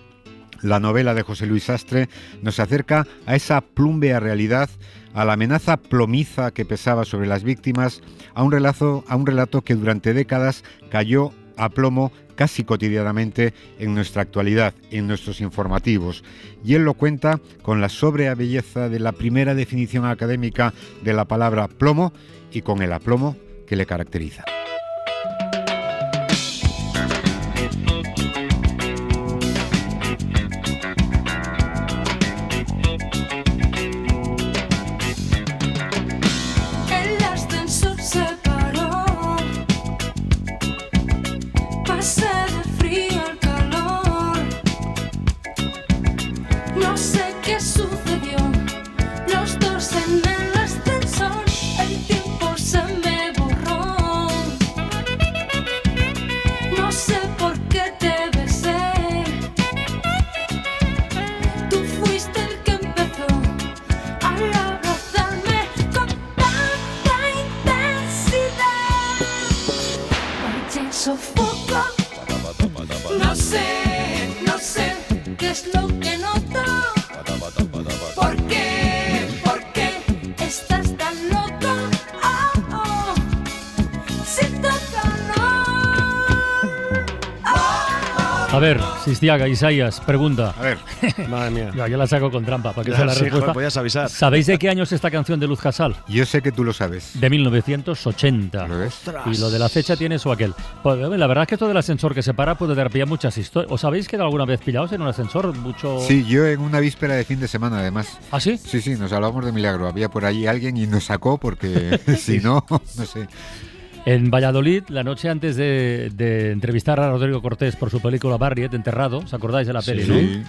La novela de José Luis Sastre nos acerca a esa plúmbea realidad, a la amenaza plomiza que pesaba sobre las víctimas, a un relato que durante décadas cayó a plomo casi cotidianamente en nuestra actualidad, en nuestros informativos. Y él lo cuenta con la sóbrea belleza de la primera definición académica de la palabra plomo y con el aplomo que le caracteriza.
A ver, Sistiaga, Isaías, pregunta.
A ver.
Madre mía.
Yo la saco con trampa, para que sea la respuesta.
Joder, podías avisar.
¿Sabéis de qué año es esta canción de Luz Casal?
Yo sé que tú lo sabes.
De 1980.
¿Lo ves?
Y lo de la fecha tiene su aquel. Pues, la verdad es que esto del ascensor que se para puede dar pie a muchas historias. ¿Os habéis quedado alguna vez pillados en un ascensor?
Sí, yo en una víspera de fin de semana, además.
¿Ah, sí?
Sí, nos hablábamos de milagro. Había por allí alguien y nos sacó porque si no, no sé.
En Valladolid, la noche antes de entrevistar a Rodrigo Cortés por su película Barriet, Enterrado, ¿os acordáis de la peli,
sí,
no?
Sí.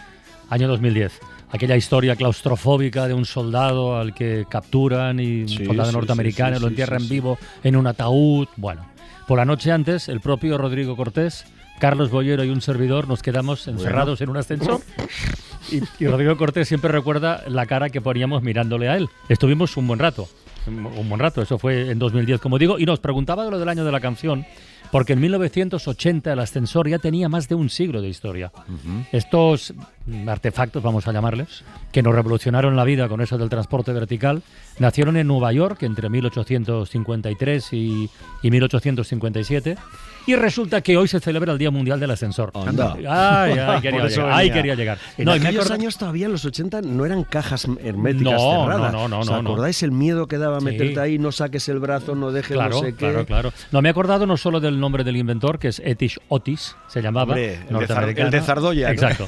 Año 2010. Aquella historia claustrofóbica de un soldado al que capturan y un soldado norteamericano lo entierran vivo en un ataúd. Bueno, por la noche antes, el propio Rodrigo Cortés, Carlos Bollero y un servidor nos quedamos encerrados en un ascensor. Y Rodrigo Cortés siempre recuerda la cara que poníamos mirándole a él. Estuvimos un buen rato. Eso fue en 2010, como digo, y nos preguntaba de lo del año de la canción, porque en 1980 el ascensor ya tenía más de un siglo de historia. Estos artefactos, vamos a llamarles, que nos revolucionaron la vida con eso del transporte vertical, nacieron en Nueva York entre 1853 y 1857, y resulta que hoy se celebra el Día Mundial del Ascensor.
Anda.
Quería llegar.
En aquellos años todavía, en los 80, no eran cajas herméticas cerradas.
No.
¿Os acordáis el miedo que daba meterte ahí? No saques el brazo, no dejes no sé qué.
Claro. No, me he acordado no solo del nombre del inventor, que es Etish Otis, se llamaba.
Hombre, el de Zardoya, ¿no?
Exacto.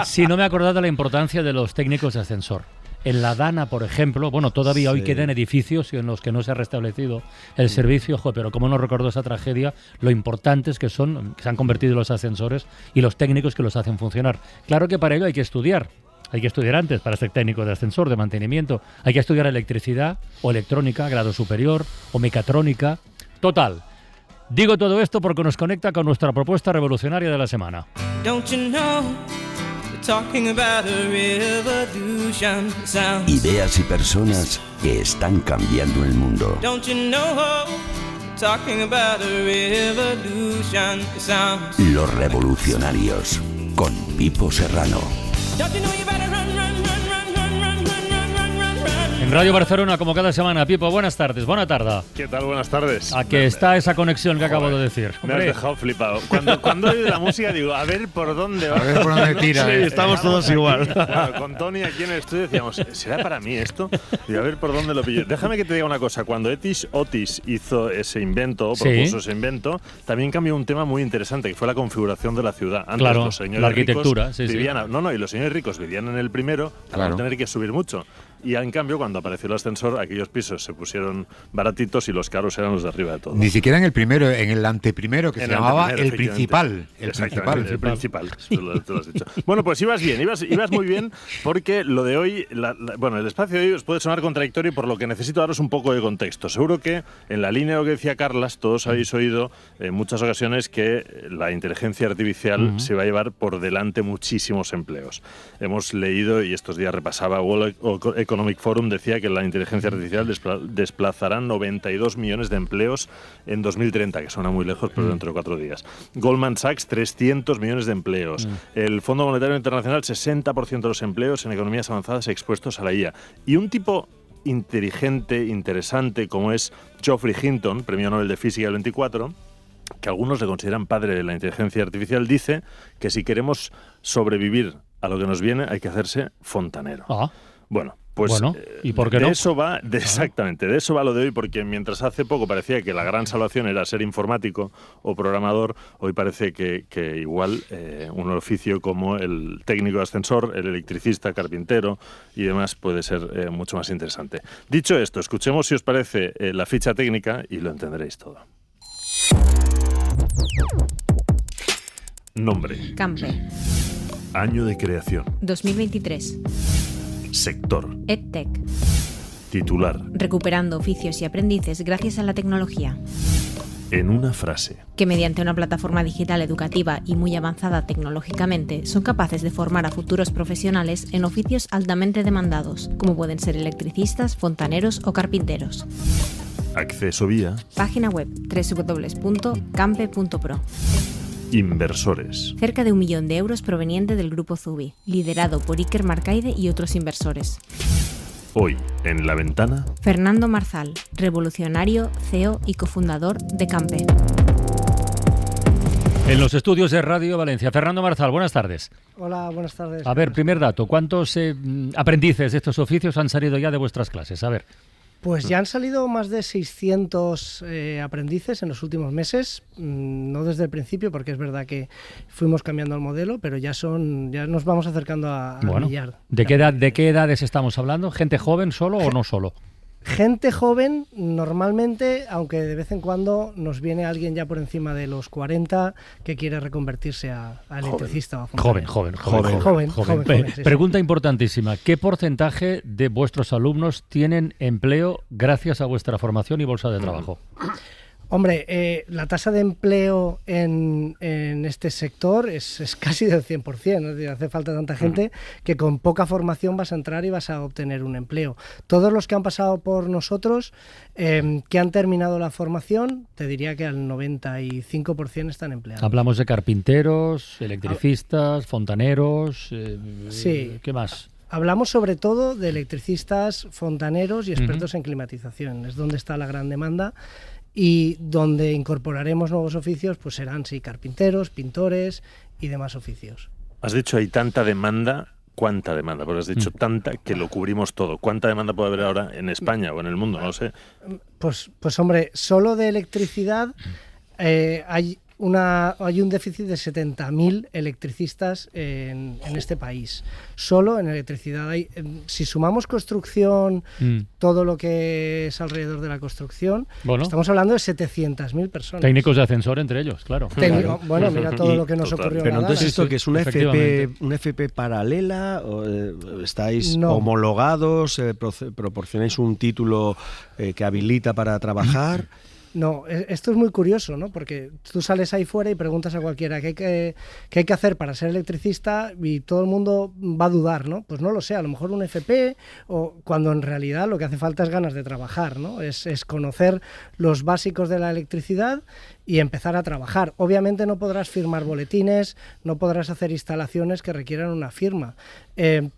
Sino me he acordado de la importancia de los técnicos de ascensor. En La Dana, por ejemplo, todavía hoy quedan edificios en los que no se ha restablecido el servicio, pero cómo no recuerdo esa tragedia, lo importantes que se han convertido los ascensores y los técnicos que los hacen funcionar. Claro que para ello hay que estudiar antes para ser técnico de ascensor, de mantenimiento. Hay que estudiar electricidad o electrónica, grado superior, o mecatrónica. Total. Digo todo esto porque nos conecta con nuestra propuesta revolucionaria de la semana.
Ideas y personas que están cambiando el mundo. Los Revolucionarios, con Pipo Serrano.
En Radio Barcelona, como cada semana. Pipo, buenas tardes, buena tarde.
¿Qué tal? Buenas tardes.
A que está esa conexión que acabo de decir.
Me has dejado flipado. Cuando oigo la música digo, a ver por dónde va.
A ver por dónde tira.
Sí,
estamos todos igual.
Bueno, con Tony aquí en el estudio decíamos, ¿será para mí esto? Y a ver por dónde lo pillo. Déjame que te diga una cosa. Cuando Otis hizo ese invento, propuso ese invento, también cambió un tema muy interesante, que fue la configuración de la ciudad. Antes
claro,
los señores
la arquitectura,
ricos vivían, y los señores ricos vivían en el primero para no tener que subir mucho. Y en cambio, cuando apareció el ascensor, aquellos pisos se pusieron baratitos y los caros eran los de arriba de todo.
Ni siquiera en el primero, en el anteprimero, que se llamaba el principal.
El principal. Tú lo has dicho. Bueno, pues ibas bien, ibas muy bien, porque lo de hoy, el espacio de hoy os puede sonar contradictorio, por lo que necesito daros un poco de contexto. Seguro que en la línea de lo que decía Carlas, todos habéis oído en muchas ocasiones que la inteligencia artificial se va a llevar por delante muchísimos empleos. Hemos leído, y estos días repasaba World Economic Forum, decía que la inteligencia artificial desplazará 92 millones de empleos en 2030, que suena muy lejos, pero dentro de 4 días. Goldman Sachs, 300 millones de empleos. El Fondo Monetario Internacional, 60% de los empleos en economías avanzadas expuestos a la IA. Y un tipo inteligente, interesante, como es Geoffrey Hinton, Premio Nobel de Física del 24, que algunos le consideran padre de la inteligencia artificial, dice que si queremos sobrevivir a lo que nos viene hay que hacerse fontanero. Bueno, pues
¿y por qué no?
Exactamente, de eso va lo de hoy, porque mientras hace poco parecía que la gran salvación era ser informático o programador, hoy parece que igual un oficio como el técnico de ascensor, el electricista, carpintero y demás puede ser mucho más interesante. Dicho esto, escuchemos, si os parece, la ficha técnica y lo entenderéis todo. Nombre.
Campe.
Año de creación.
2023.
Sector.
EdTech.
Titular.
Recuperando oficios y aprendices gracias a la tecnología.
En una frase.
Que mediante una plataforma digital educativa y muy avanzada tecnológicamente son capaces de formar a futuros profesionales en oficios altamente demandados, como pueden ser electricistas, fontaneros o carpinteros.
Acceso vía.
Página web www.campe.pro.
Inversores.
Cerca de 1 millón de euros proveniente del grupo Zubi, liderado por Iker Marcaide y otros inversores.
Hoy, en La Ventana,
Fernando Marzal, revolucionario, CEO y cofundador de Campe.
En los estudios de Radio Valencia. Fernando Marzal, buenas tardes.
Hola, buenas tardes.
A ver, primer dato, ¿cuántos aprendices de estos oficios han salido ya de vuestras clases? A ver.
Pues ya han salido más de 600 aprendices en los últimos meses, no desde el principio, porque es verdad que fuimos cambiando el modelo, pero ya nos vamos acercando a millar.
¿De qué edades estamos hablando? ¿Gente joven solo o no solo?
Gente joven, normalmente, aunque de vez en cuando nos viene alguien ya por encima de los 40 que quiere reconvertirse a electricista o a fontanero. Joven. Sí,
Pregunta importantísima. ¿Qué porcentaje de vuestros alumnos tienen empleo gracias a vuestra formación y bolsa de trabajo?
Hombre, la tasa de empleo en este sector es casi del 100%, es decir, hace falta tanta gente que con poca formación vas a entrar y vas a obtener un empleo. Todos los que han pasado por nosotros, que han terminado la formación, te diría que al 95% están empleados.
Hablamos de carpinteros, electricistas, fontaneros,
sí.
¿Qué más?
Hablamos sobre todo de electricistas, fontaneros y expertos en climatización, es donde está la gran demanda. Y donde incorporaremos nuevos oficios, pues serán, sí, carpinteros, pintores y demás oficios.
Has dicho hay tanta demanda, ¿cuánta demanda? Porque has dicho tanta que lo cubrimos todo. ¿Cuánta demanda puede haber ahora en España o en el mundo? No lo sé.
Pues hombre, solo de electricidad hay un déficit de 70.000 electricistas en este país. Solo en electricidad. Si sumamos construcción, todo lo que es alrededor de la construcción, estamos hablando de 700.000 personas.
Técnicos de ascensor entre ellos, claro.
Bueno, mira todo lo que nos ocurrió.
Pero entonces esto que es una FP paralela, o, ¿estáis homologados, proporcionáis un título que habilita para trabajar?
No, esto es muy curioso, ¿no? Porque tú sales ahí fuera y preguntas a cualquiera qué hay que hacer para ser electricista y todo el mundo va a dudar, ¿no? Pues no lo sé, a lo mejor un FP, o cuando en realidad lo que hace falta es ganas de trabajar, ¿no? Es conocer los básicos de la electricidad y empezar a trabajar. Obviamente no podrás firmar boletines, no podrás hacer instalaciones que requieran una firma,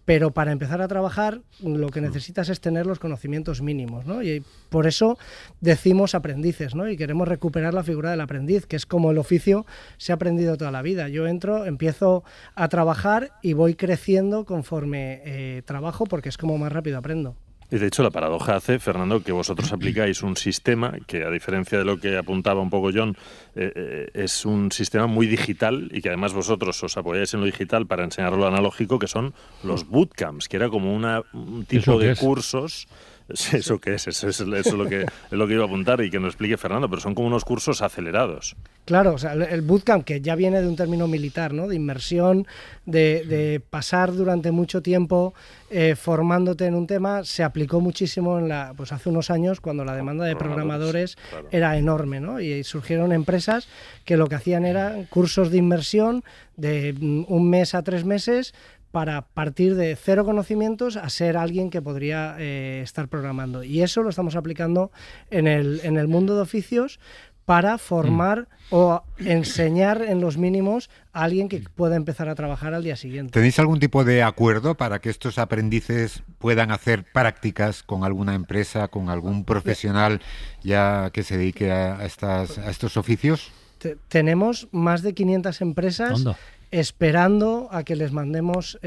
pero para empezar a trabajar lo que necesitas es tener los conocimientos mínimos, ¿no? Y por eso decimos aprendices, ¿no? Y queremos recuperar la figura del aprendiz, que es como el oficio se ha aprendido toda la vida. Yo entro, empiezo a trabajar y voy creciendo conforme trabajo, porque es como más rápido aprendo.
Y de hecho la paradoja hace, Fernando, que vosotros aplicáis un sistema que, a diferencia de lo que apuntaba un poco John, es un sistema muy digital y que además vosotros os apoyáis en lo digital para enseñar lo analógico, que son los bootcamps, que era como un tipo de cursos. ¿Eso qué es? Eso es lo que iba a apuntar y que nos explique Fernando, pero son como unos cursos acelerados.
Claro, o sea, el bootcamp, que ya viene de un término militar, ¿no? De inmersión, de pasar durante mucho tiempo formándote en un tema, se aplicó muchísimo pues hace unos años, cuando la demanda de programadores era enorme, ¿no? Y surgieron empresas que lo que hacían eran cursos de inmersión de 1 mes a 3 meses, para partir de 0 conocimientos a ser alguien que podría estar programando. Y eso lo estamos aplicando en el mundo de oficios para formar o enseñar en los mínimos a alguien que pueda empezar a trabajar al día siguiente.
¿Tenéis algún tipo de acuerdo para que estos aprendices puedan hacer prácticas con alguna empresa, con algún profesional ya que se dedique a estos oficios?
Tenemos más de 500 empresas. ¿Dónde? Esperando a que les mandemos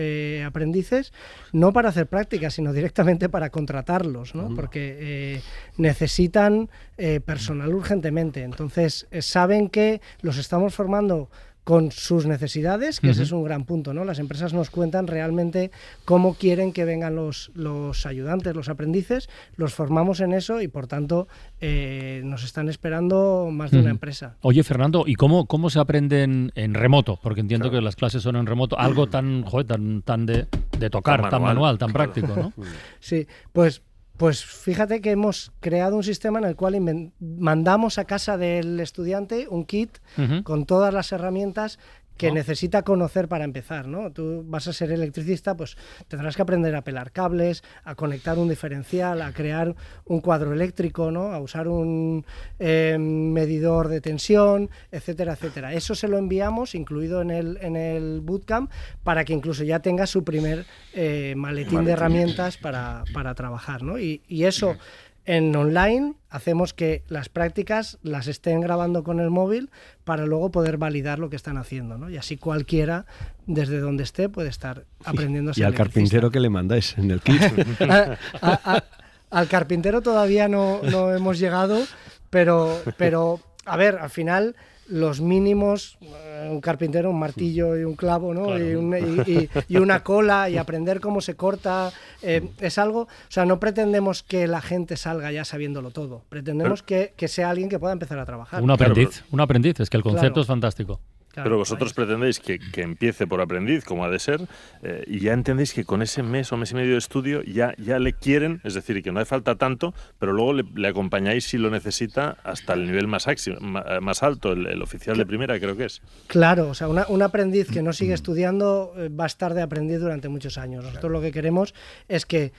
aprendices, no para hacer prácticas, sino directamente para contratarlos, ¿no? Porque necesitan personal urgentemente. Entonces, saben que los estamos formando con sus necesidades, que ese es un gran punto, ¿no? Las empresas nos cuentan realmente cómo quieren que vengan los ayudantes, los aprendices, los formamos en eso y, por tanto, nos están esperando más de una empresa.
Oye, Fernando, ¿y cómo se aprende en remoto? Porque entiendo que las clases son en remoto, algo tan de tocar, tan manual, tan práctico, ¿no?
Sí, pues fíjate que hemos creado un sistema en el cual mandamos a casa del estudiante un kit con todas las herramientas que necesita conocer para empezar, ¿no? Tú vas a ser electricista, pues tendrás que aprender a pelar cables, a conectar un diferencial, a crear un cuadro eléctrico, ¿no? A usar un medidor de tensión, etcétera, etcétera. Eso se lo enviamos, incluido en el bootcamp, para que incluso ya tenga su primer maletín de herramientas para trabajar, ¿no? Y eso en online hacemos que las prácticas las estén grabando con el móvil para luego poder validar lo que están haciendo, ¿no? Y así cualquiera, desde donde esté, puede estar aprendiendo a ser
¿Y al
electricista.
carpintero qué le mandáis en el kit?
Al carpintero todavía no hemos llegado, pero a ver, al final los mínimos, un carpintero, un martillo y un clavo, ¿no? Claro. Y una cola, y aprender cómo se corta, es algo, o sea, no pretendemos que la gente salga ya sabiéndolo todo, pretendemos que sea alguien que pueda empezar a trabajar.
Un aprendiz, es que el concepto es fantástico.
Claro, pero vosotros pretendéis que empiece por aprendiz, como ha de ser, y ya entendéis que con ese mes o mes y medio de estudio ya le quieren, es decir, que no hace falta tanto, pero luego le acompañáis si lo necesita hasta el nivel más alto, el oficial de primera, creo que es.
Claro, o sea, un aprendiz que no sigue estudiando va a estar de aprendiz durante muchos años. Nosotros lo que queremos es que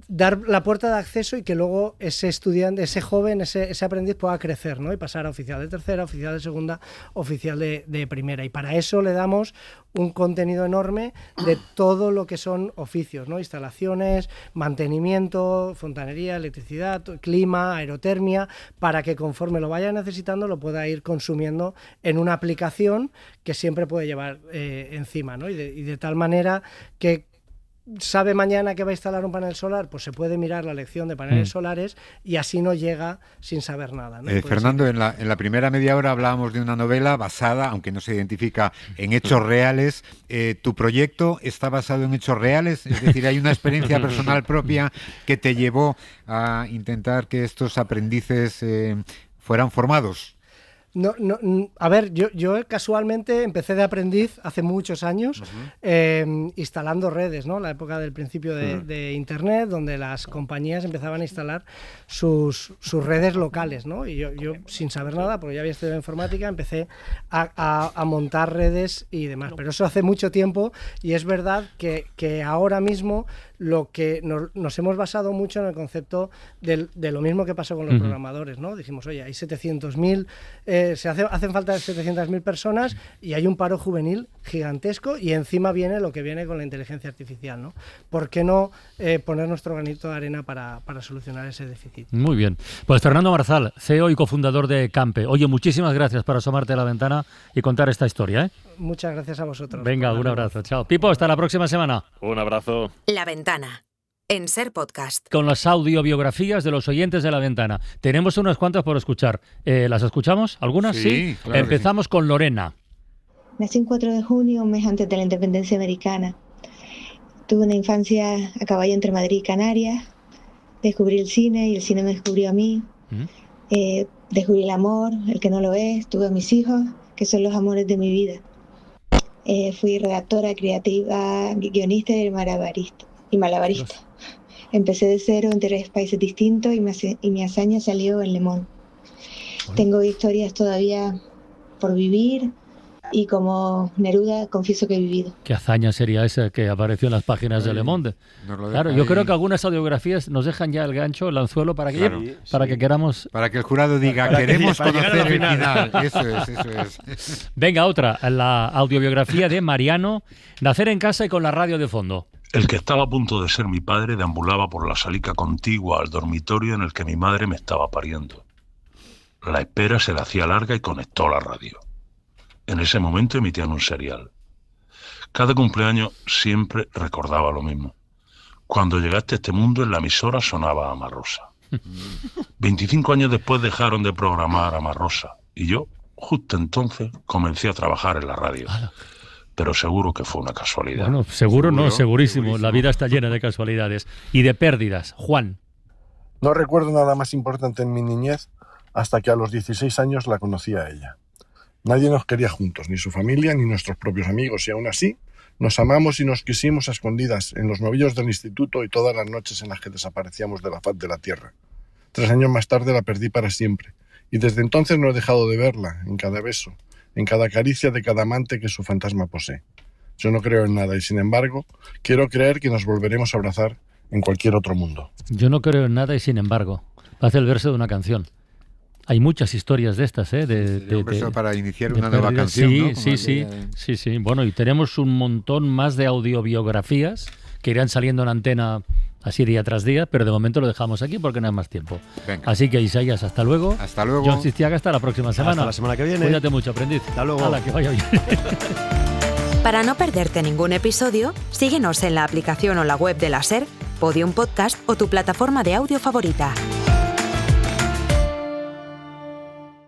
dar la puerta de acceso y que luego ese estudiante, ese joven, ese aprendiz pueda crecer, ¿no? Y pasar a oficial de tercera, oficial de segunda, oficial de primera. Y para eso le damos un contenido enorme de todo lo que son oficios, ¿no? Instalaciones, mantenimiento, fontanería, electricidad, clima, aerotermia, para que conforme lo vaya necesitando lo pueda ir consumiendo en una aplicación que siempre puede llevar encima, ¿no? Y de tal manera que sabe mañana que va a instalar un panel solar, pues se puede mirar la lección de paneles solares y así no llega sin saber nada, ¿no?
Fernando, en la primera media hora hablábamos de una novela basada, aunque no se identifica, en hechos reales. ¿Tu proyecto está basado en hechos reales? Es decir, ¿hay una experiencia personal propia que te llevó a intentar que estos aprendices fueran formados?
No, a ver, yo casualmente empecé de aprendiz hace muchos años instalando redes, ¿no? La época del principio de Internet, donde las compañías empezaban a instalar sus redes locales, ¿no? Y yo sin saber nada, porque ya había estudiado informática, empecé a montar redes y demás. Pero eso hace mucho tiempo y es verdad que ahora mismo lo que nos hemos basado mucho en el concepto de lo mismo que pasó con los programadores, ¿no? Dijimos, oye, hay 700.000, hacen falta 700.000 personas y hay un paro juvenil gigantesco y encima viene lo que viene con la inteligencia artificial, ¿no? ¿Por qué no poner nuestro granito de arena para solucionar ese déficit?
Muy bien. Pues Fernando Marzal, CEO y cofundador de Campe. Oye, muchísimas gracias por asomarte a la ventana y contar esta historia, ¿eh?
Muchas gracias a vosotros.
Venga, un abrazo. Chao. Pipo, hasta la próxima semana.
Un abrazo.
La Ventana, en Ser Podcast.
Con las audiobiografías de los oyentes de La Ventana. Tenemos unas cuantas por escuchar. ¿Las escuchamos? ¿Algunas? Sí. Claro. Empezamos con Lorena.
Nací un 4 de junio, un mes antes de la independencia americana. Tuve una infancia a caballo entre Madrid y Canarias. Descubrí el cine y el cine me descubrió a mí. Descubrí el amor, el que no lo es. Tuve a mis hijos, que son los amores de mi vida. Fui redactora, creativa, guionista y malabarista. Empecé de cero en 3 países distintos y mi hazaña salió en Le Monde. Tengo historias todavía por vivir y como Neruda confieso que he vivido.
¿Qué hazaña sería esa que apareció en las páginas de Le Monde? Claro, yo creo que algunas audiografías nos dejan ya el gancho, el anzuelo para que, que queramos...
Para que el jurado diga, queremos conocer el final. Eso es.
Venga, otra, la audiobiografía de Mariano, nacer en casa y con la radio de fondo.
El que estaba a punto de ser mi padre deambulaba por la salica contigua al dormitorio en el que mi madre me estaba pariendo. La espera se le hacía larga y conectó la radio. En ese momento emitían un serial. Cada cumpleaños siempre recordaba lo mismo. Cuando llegaste a este mundo, en la emisora sonaba Amarrosa. 25 años después dejaron de programar Amarrosa y yo, justo entonces, comencé a trabajar en la radio. Pero seguro que fue una casualidad.
Bueno, seguro no, segurísimo. La vida está llena de casualidades y de pérdidas. Juan.
No recuerdo nada más importante en mi niñez hasta que a los 16 años la conocí a ella. Nadie nos quería juntos, ni su familia ni nuestros propios amigos, y aún así nos amamos y nos quisimos a escondidas en los novillos del instituto y todas las noches en las que desaparecíamos de la faz de la tierra. 3 años más tarde la perdí para siempre, y desde entonces no he dejado de verla, en cada beso, en cada caricia de cada amante que su fantasma posee. Yo no creo en nada y, sin embargo, quiero creer que nos volveremos a abrazar en cualquier otro mundo.
Yo no creo en nada y, sin embargo, hace el verso de una canción. Hay muchas historias de estas,
para iniciar una nueva canción,
sí,
¿no?
Sí. Bueno, y tenemos un montón más de audiobiografías que irán saliendo en antena así día tras día, pero de momento lo dejamos aquí porque no hay más tiempo. Venga. Así que, Isaías, hasta luego.
Hasta luego.
John Sistiaga, hasta la próxima semana.
Hasta la semana que viene.
Cuídate mucho, aprendiz.
Hasta luego.
Hala, que vaya bien.
Para no perderte ningún episodio, síguenos en la aplicación o la web de la SER, Podium Podcast o tu plataforma de audio favorita.